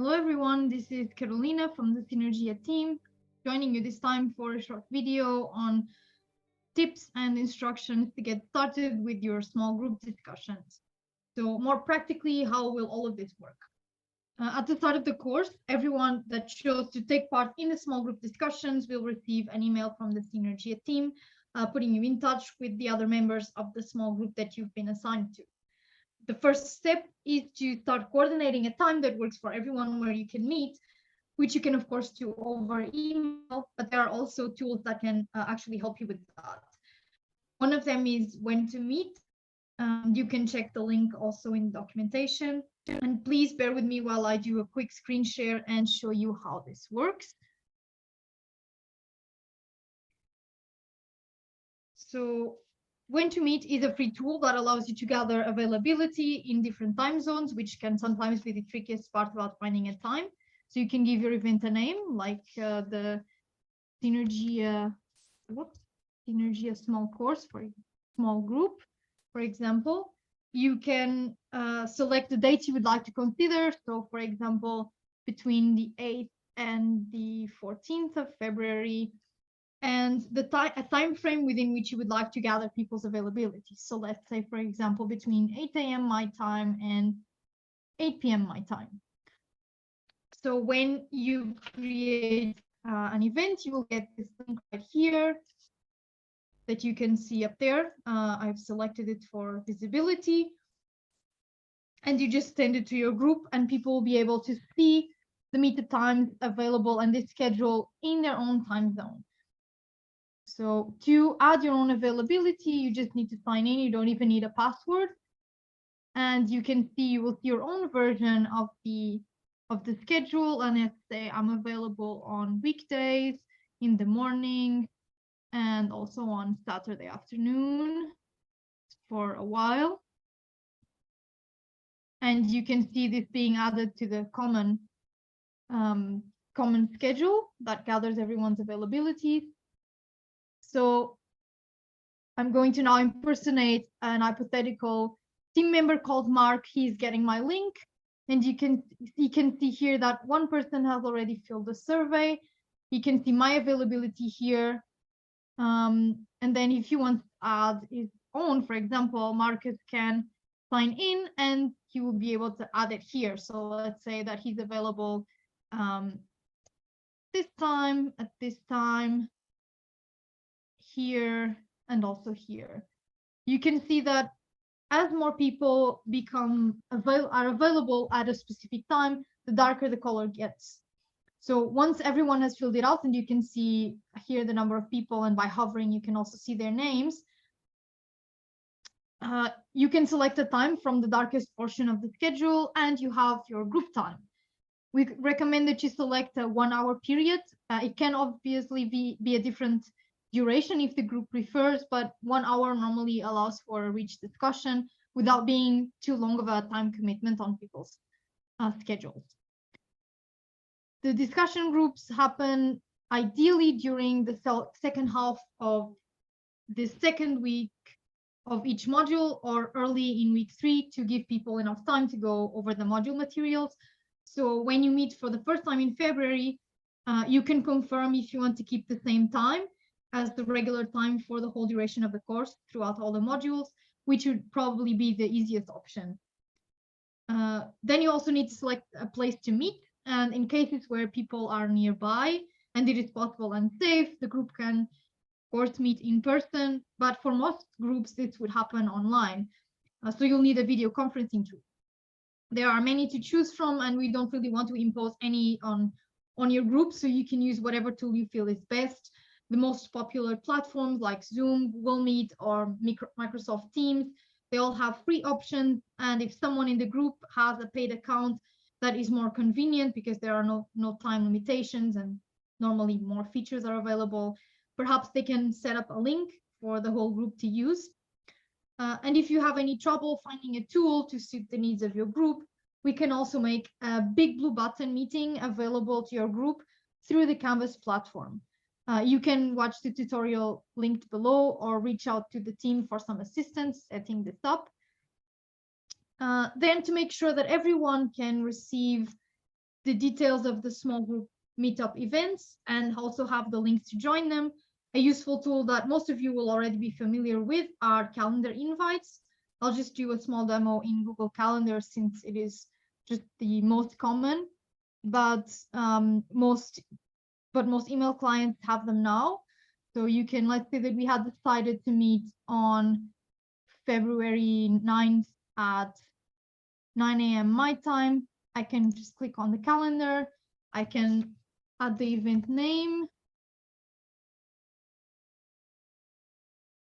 Hello everyone, this is Carolina from the Synergia team, joining you this time for a short video on tips and instructions to get started with your small group discussions. So more practically, how will all of this work? At the start of the course, everyone that chose to take part in the small group discussions will receive an email from the Synergia team, putting you in touch with the other members of the small group that you've been assigned to. The first step is to start coordinating a time that works for everyone where you can meet, which you can of course do over email, but there are also tools that can actually help you with that. One of them is when to meet. You can check the link also in documentation, and please bear with me while I do a quick screen share and show you how this works. So when to meet is a free tool that allows you to gather availability in different time zones, which can sometimes be the trickiest part about finding a time. So you can give your event a name, like the Synergia small course for small group, for example. You can select the dates you would like to consider. So for example, between the 8th and the 14th of February, and a time frame within which you would like to gather people's availability. So let's say, for example, between 8 a.m. my time and 8 p.m. my time. So when you create an event, you will get this link right here that you can see up there. I've selected it for visibility. And you just send it to your group, and people will be able to see the meetup times available and the schedule in their own time zone. So to add your own availability, you just need to sign in. You don't even need a password. And you will see your own version of the schedule. And let's say I'm available on weekdays in the morning and also on Saturday afternoon for a while. And you can see this being added to the common schedule that gathers everyone's availability. So I'm going to now impersonate an hypothetical team member called Mark. He's getting my link, and you can see here that one person has already filled the survey. You can see my availability here. And then if you want to add his own, for example, Marcus can sign in and he will be able to add it here. So let's say that he's available this time, at this time, here, and also here. You can see that as more people are available at a specific time, the darker the color gets. So once everyone has filled it out, and you can see here the number of people, and by hovering you can also see their names, you can select a time from the darkest portion of the schedule, and you have your group time. We recommend that you select a 1 hour period. It can obviously be a different duration if the group prefers, but 1 hour normally allows for a rich discussion without being too long of a time commitment on people's schedules. The discussion groups happen ideally during the second half of the second week of each module, or early in week 3 to give people enough time to go over the module materials. So when you meet for the first time in February, you can confirm if you want to keep the same time as the regular time for the whole duration of the course throughout all the modules, which would probably be the easiest option. Then you also need to select a place to meet, and in cases where people are nearby and it is possible and safe, the group can of course meet in person, but for most groups this would happen online. So you'll need a video conferencing tool. There are many to choose from, and we don't really want to impose any on your group, so you can use whatever tool you feel is best. The most popular platforms like Zoom, Google Meet, or Microsoft Teams, they all have free options, and if someone in the group has a paid account that is more convenient because there are no time limitations and normally more features are available, perhaps they can set up a link for the whole group to use. And if you have any trouble finding a tool to suit the needs of your group, we can also make a big blue button meeting available to your group through the Canvas platform. You can watch the tutorial linked below or reach out to the team for some assistance setting this up. Then to make sure that everyone can receive the details of the small group meetup events and also have the links to join them. A useful tool that most of you will already be familiar with are calendar invites. I'll just do a small demo in Google Calendar since it is just the most common, but most email clients have them now. So you can, let's say that we had decided to meet on February 9th at 9 a.m. my time. I can just click on the calendar. I can add the event name.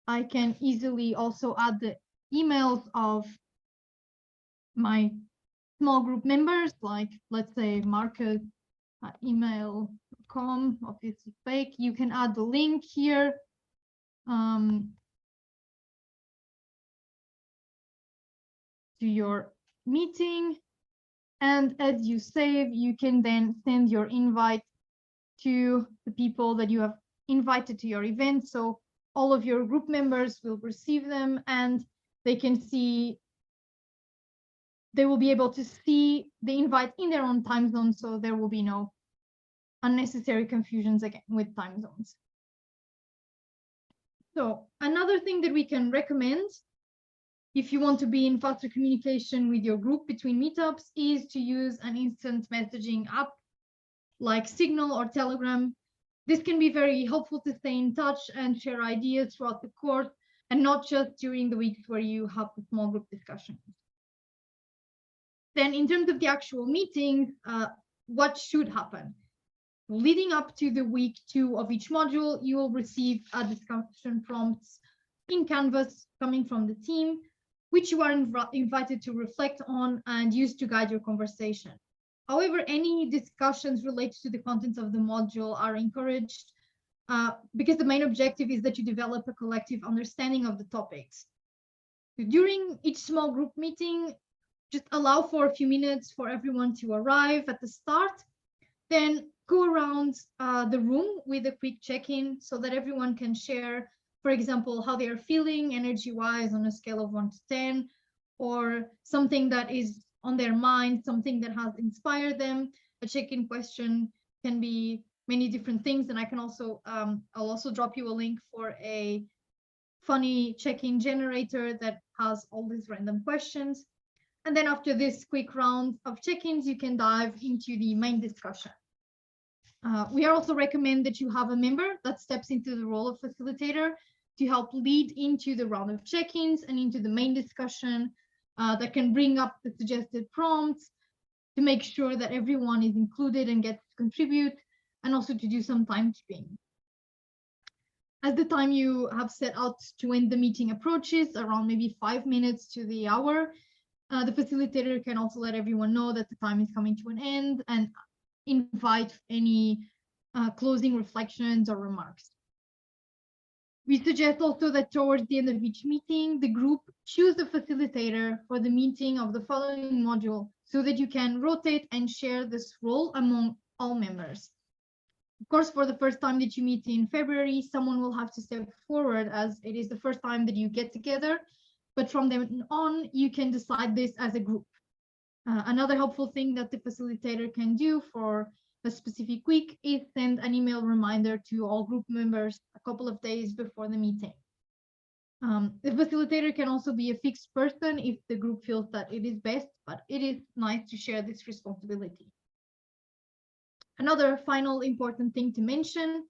I can easily also add the emails of my small group members, like let's say market@email.com, obviously fake. You can add the link here. To your meeting, and as you save, you can then send your invite to the people that you have invited to your event. So all of your group members will receive them, and they will be able to see the invite in their own time zone, so there will be no unnecessary confusions again with time zones. So another thing that we can recommend if you want to be in faster communication with your group between meetups is to use an instant messaging app like Signal or Telegram. This can be very helpful to stay in touch and share ideas throughout the course, and not just during the weeks where you have the small group discussions. Then in terms of the actual meetings, what should happen? Leading up to the week 2 of each module, you will receive a discussion prompts in Canvas coming from the team, which you are invited to reflect on and use to guide your conversation. However, any discussions related to the contents of the module are encouraged because the main objective is that you develop a collective understanding of the topics. During each small group meeting, just allow for a few minutes for everyone to arrive at the start, then go around the room with a quick check-in so that everyone can share, for example, how they are feeling energy-wise on a scale of 1 to 10, or something that is on their mind, something that has inspired them. A check-in question can be many different things, and I can also, I'll also drop you a link for a funny check-in generator that has all these random questions. And then after this quick round of check-ins, you can dive into the main discussion. We also recommend that you have a member that steps into the role of facilitator to help lead into the round of check-ins and into the main discussion that can bring up the suggested prompts to make sure that everyone is included and gets to contribute, and also to do some timekeeping. As the time you have set out to end the meeting approaches, around maybe 5 minutes to the hour, the facilitator can also let everyone know that the time is coming to an end and invite any closing reflections or remarks. We suggest also that towards the end of each meeting, the group choose a facilitator for the meeting of the following module so that you can rotate and share this role among all members. Of course, for the first time that you meet in February, someone will have to step forward as it is the first time that you get together, but from then on, you can decide this as a group. Another helpful thing that the facilitator can do for a specific week is send an email reminder to all group members a couple of days before the meeting. The facilitator can also be a fixed person if the group feels that it is best, but it is nice to share this responsibility. Another final important thing to mention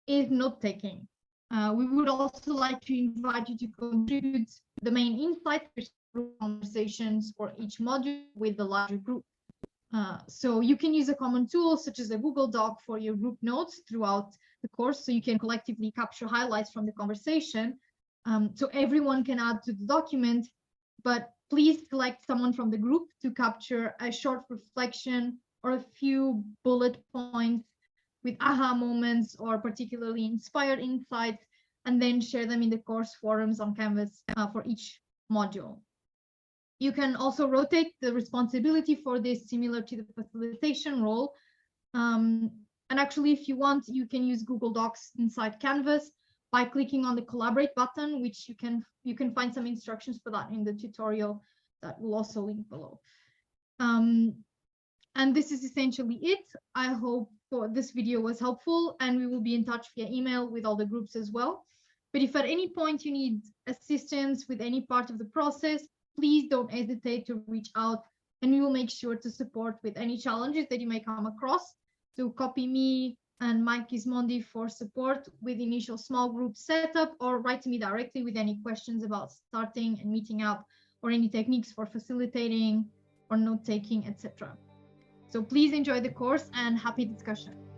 is note-taking. We would also like to invite you to contribute the main insights conversations for each module with the larger group. So you can use a common tool such as a Google Doc for your group notes throughout the course, so you can collectively capture highlights from the conversation. So everyone can add to the document, but please select someone from the group to capture a short reflection or a few bullet points with aha moments or particularly inspired insights, and then share them in the course forums on Canvas for each module. You can also rotate the responsibility for this similar to the facilitation role. And actually, if you want, you can use Google Docs inside Canvas by clicking on the collaborate button, which you can find some instructions for that in the tutorial that will also link below. And this is essentially it. I hope this video was helpful, and we will be in touch via email with all the groups as well. But if at any point you need assistance with any part of the process, please don't hesitate to reach out, and we will make sure to support with any challenges that you may come across. So copy me and Mike Gismondi for support with initial small group setup, or write to me directly with any questions about starting and meeting up, or any techniques for facilitating or note taking, etc. So please enjoy the course and happy discussion.